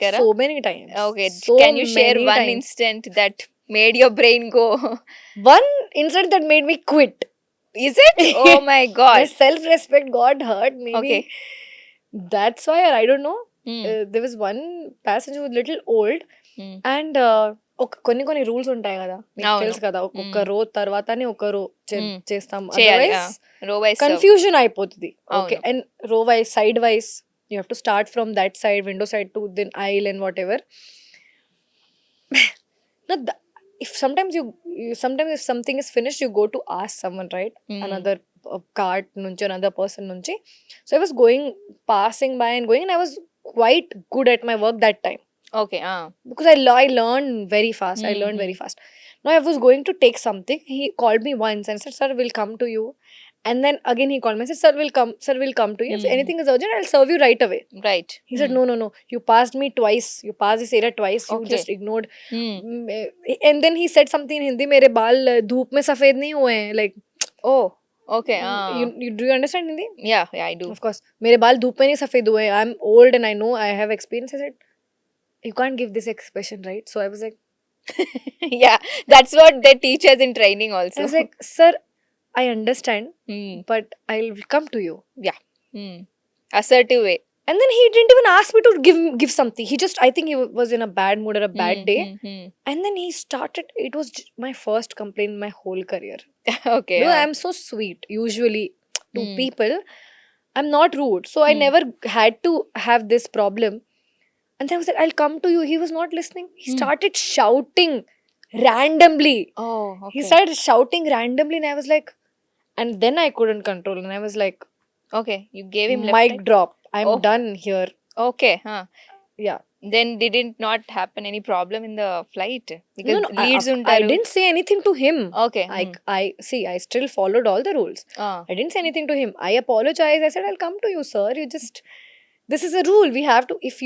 పెట్టారా? So many times. Okay, So can you share many one times. incident that made your brain go? One incident that made me quit. Is it? Oh my My god. self-respect got hurt. Maybe Okay. that's why, or I don't know. Hmm. There was one passenger who was little old, Hmm. and కొన్ని rules ఉంటాయి కదా, మీకు అవును. తెలుసు కదా, ఒక్కొక్క Hmm. రో తర్వాతనే ఒక రో Hmm. చేస్తాం, చేయాలి. Otherwise Row wise serve. Confusion అయిపోతుంది. ఓకే, అవును. And row wise, side wise, you have to start from that side, window side to then aisle and whatever. If sometimes sometimes if something is finished, you go to ask someone, right? Hmm. Another cart nunchi, another person nunchi. So I was passing by and going, and I was quite good at my work that time. Okay. Because I learned very fast. I learned very fast. Now I was going to take something. He called me once and said, "Sir, we'll come to you." And then again he called me and said, "Sir, we'll come to you. If anything is urgent, I'll serve you right away." Right. He said, "No. You passed me twice. You passed this area twice. You Okay. just ignored." Hmm. And then he said something in Hindi, "मेरे बाल धूप में सफेद नहीं हुए हैं." Like, Oh. Okay. do you understand Hindi? Yeah, I do. Of course. मेरे बाल धूप में नहीं सफेद हुए. I'm old and I know I have experience. I said, "You can't give this expression, right?" So I was like, Yeah, that's what they teach us in training also. I was like, "Sir, I understand, Hmm. but I'll come to you." Hmm. Assertive way. And then he didn't even ask me to give something. He just, I think he was in a bad mood or a bad day. And then he started, it was my first complaint in my whole career. Okay. Because I'm so sweet usually to Hmm. people. I'm not rude. So I never had to have this problem. And then I was like, "I'll come to you." He was not listening. He started shouting randomly. Oh, okay. He started shouting randomly, and I was like, and then I couldn't control. And I was like, Okay, you gave him left mic right? drop. I'm Oh. done here. Okay. Yeah. Then didn't not happen any problem in the flight? Because No, leads I untaru. didn't say anything to him. Okay. I see, I still followed all the rules. I didn't say anything to him. I apologized. I said, "I'll come to you, sir. You just, this is a rule. We have to, if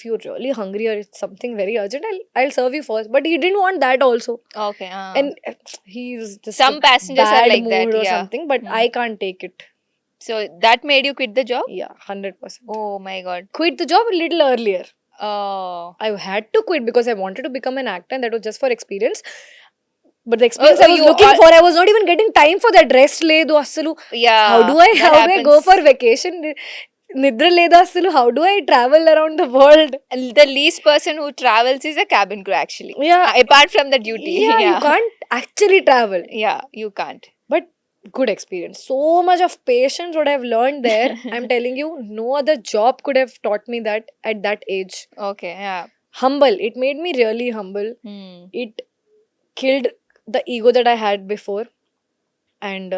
you're really hungry or it's something very urgent, I'll serve you first." But he didn't want that also. Okay. And he's just Some passengers are bad like that, mood or yeah. something, but I can't take it. So that made you quit the job? Yeah, 100%. Oh my god. Quit the job a little earlier. Oh. I had to quit because I wanted to become an actor, and that was just for experience. But the experience I was you looking are- for, I was not even getting time for that. Rest ledu assalu. Yeah. How do I that go happens. for vacation? Nidra ledu assalu. How do I travel around the world? The least person who travels is a cabin crew actually. Yeah. Apart from the duty. Yeah, you can't actually travel. Yeah, you can't. But good experience. So much of patience what I've learned there. I'm telling you, no other job could have taught me that at that age. Okay, yeah. Humble. It made me really humble. It killed the ego that I had before. And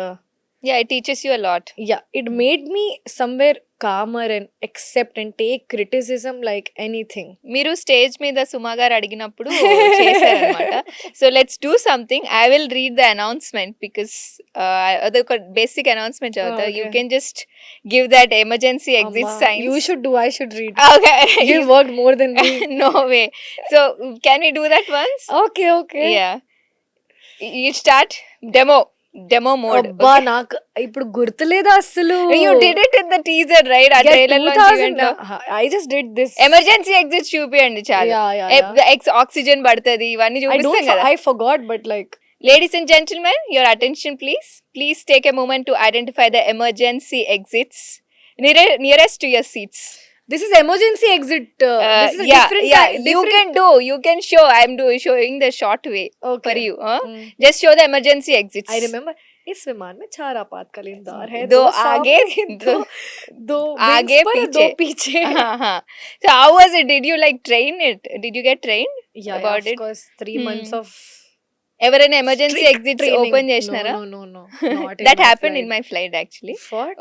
Yeah, it teaches you a lot. yeah, it made me somewhere calmer and accept and take criticism like anything. మీరు stage మీద సుమా గారు అడిగినప్పుడు చేశారనమాట. So let's do something. I will read the announcement because అదొక basic announcement చదువుతా. Okay. You can just give that emergency exit Amma, signs. you should do. I should read. Okay. You worked more than me. No way. So can we do that once? Okay, okay. Yeah. You start demo mode. అబ్బా, నాకు ఇప్పుడు గుర్తులేదా అసలు. You did it in the teaser right? ఆ trailer లో I just did this. Emergency exit చూపియండి చాలు. Yeah. Oxygen పడుతుంది ఇవన్నీ చూపిస్తాం కదా. I forgot, but like, Ladies and gentlemen, your attention please. Please take a moment to identify the emergency exits nearest to your seats. this is emergency exit. This is a different yeah. kind. You can show. Showing the short way Okay. for you. Just show the emergency exits. I remember. इस विमान में 4 आपातकालीन द्वार है. दो सामने, आगे, दो आगे, wings पर, पीछे. 2 पीछे. So how was it? Did you like train it? Did you get trained Yeah, about of it? course. 3 months of ఎవరైనా emergency strict exits training. Open చేసినారా? No. Not in That my happened flight. in my flight actually. What?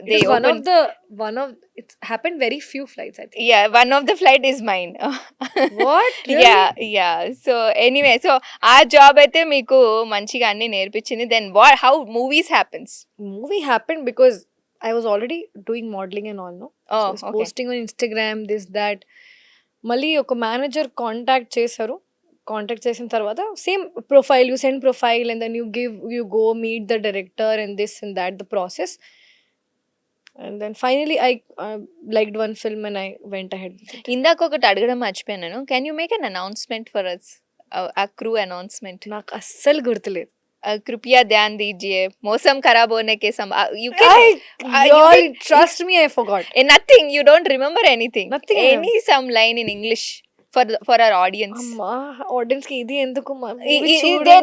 They It was opened. one of it happened very few flights, I think. Yeah, one of the flight is mine. What? Really? Yeah. So anyway, so ఆ job అయితే మీకు మంచిగా అన్ని నేర్పించింది. Then how movies happens? Movie happened because I was already doing modeling and all, no? Oh, So I was okay. posting on Instagram, this, that. మళ్ళీ ఒక manager contact చేశారు. Contact చేసిన తర్వాత same profile, you send profile and then you go meet the director and this and that the process. And then finally I liked one film and I went ahead with it. ఇందాక ఒకటి అడగడం మర్చిపోయాను. Can you make an announcement for us? ఆ crew announcement. నాకు అస్సలు గుర్తులేదు. कृपया ध्यान दीजिए, मौसम खराब होने के सम you I, can you y'all, can trust me, I forgot. nothing, you don't remember anything. Nothing. Any some line in English for our audience. అమ్మా ఆడియన్స్ కి ఇది ఎందుకు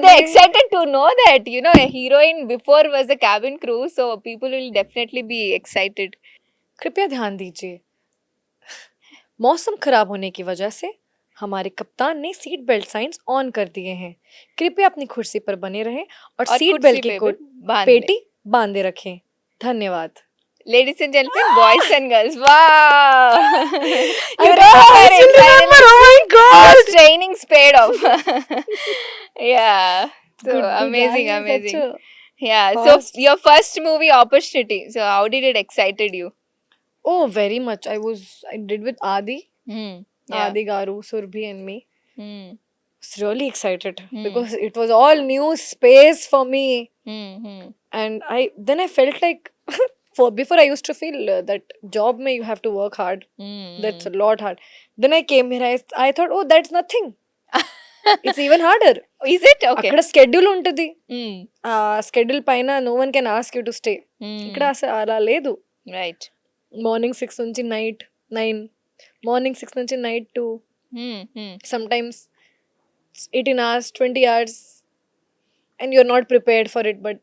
They excited to know that, you know, a heroine before was a cabin crew, so people will definitely be excited. कृपया ध्यान दीजिए, मौसम खराब होने की वजह से हमारे कप्तान ने सीट बेल्ट साइंस ऑन कर दिए हैं. कृपया अपनी कुर्सी पर बने रहें और और सीट कुर्सी बेल्ट की पे भी बांध पेटी बांधे रखें. धन्यवाद. Ladies and gentlemen, boys and girls, wow! I You remember still it, remember, finally. oh my God. Your training's paid off. Yeah, so Good, amazing, yeah, amazing. such a Yeah, fast. so your first movie opportunity, so how did it excited you? Oh, very much. I did with Adi. Yeah. Adi Garu, Surbhi and me. Hmm. Was really excited Hmm. because it was all new space for me. Hmm. And then I felt like before I used to feel that job mein you have to work hard. That's a lot hard. Then I came here, I thought, oh, that's nothing. It's even harder. Is it okay? అక్కడ schedule ఉంటుంది. Hmm. ఆ schedule పైన no one can ask you to stay. ఇక్కడ అసలు అలా లేదు. Right. Morning 6 నుంచి night 9, morning 6 నుంచి night 2, sometimes 18 hours, 20 hours, and you're not prepared for it, but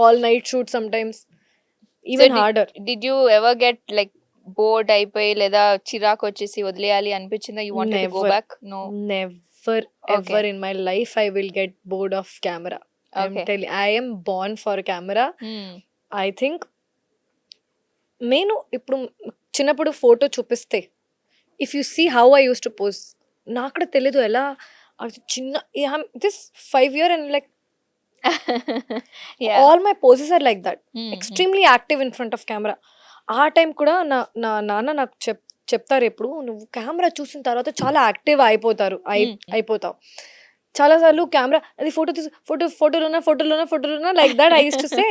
all night shoot sometimes, even harder. Did you ever get like bored అయిపోయి లేదా చిరాకు వచ్చేసి వదిలేయాలి అనిపించిందా? You wanted to go Never. back? No. Never ever in my life I will get bored of camera. I'm Okay. telling, I am born for camera. Hmm. I think నేను ఇప్పుడు చిన్నప్పుడు photo చూపిస్తే if you see how I use to pose, నాకు కూడా తెలీదు ఎలా అది చిన్న this 5 year and like Yeah. all my poses are like that, Hmm. extremely active in front of camera. ఆ టైం కూడా నా నాన్న నాకు చెప్తారు ఎప్పుడు, నువ్వు కెమెరా చూసిన తర్వాత చాలా యాక్టివ్ అయిపోతావు. చాలాసార్లు కెమెరా అది ఫోటోలోనా like that I use to say.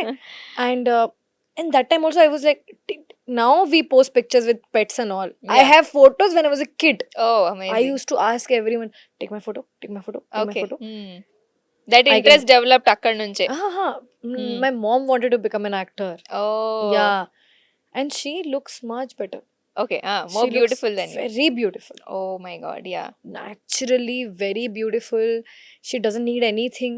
And that time also I was like, now we post pictures with pets and all. I Yeah. have photos when I was a kid. Oh, amazing. I used to ask everyone, take my photo, take my photo, take my Okay. photo. That I interest developed అక్కడ నుంచే. My mom wanted to become an actor. Oh. Yeah. And she looks much better. Okay. She More looks beautiful than you. very beautiful. Oh my God. Yeah. Naturally very beautiful. She doesn't need anything.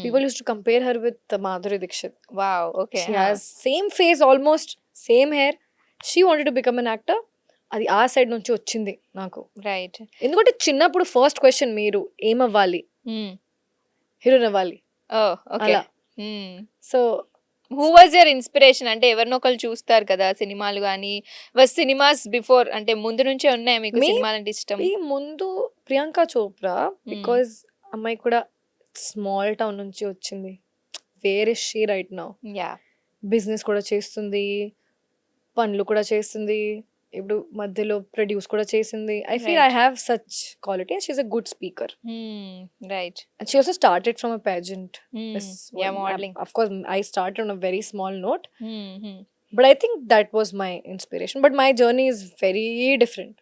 People used to compare her with Madhuri Dixit. Wow. Okay. She has same face, almost same hair. She wanted to become an actor. అది ఆ side నుంచి వచ్చింది నాకు. Right. ఎందుకంటే చిన్నప్పుడు first question మీరు ఏమవ్వాలి, heroine అవ్వాలి. Oh, okay. అలా. So who was your inspiration? అంటే ఎవరినో ఒకరు చూస్తారు కదా సినిమాలు కానీ, సినిమాస్ బిఫోర్ అంటే ముందు నుంచే ఉన్నాయా మీకు Me- సినిమాలు అంటే ఇష్టం? ఈ ముందు ప్రియాంక చోప్రా, బికాజ్ అమ్మాయి కూడా స్మాల్ టౌన్ నుంచి వచ్చింది. Where is she right now? Yeah. Business కూడా చేస్తుంది, పనులు కూడా చేస్తుంది, ఇప్పుడు మధ్యలో ప్రొడ్యూస్ కూడా చేసింది. I feel I have such quality and she's a good speaker. Right. And she also started from a pageant. Yeah, modeling. Of course, I started on a very small note, but I think that was my inspiration. But my journey is very different.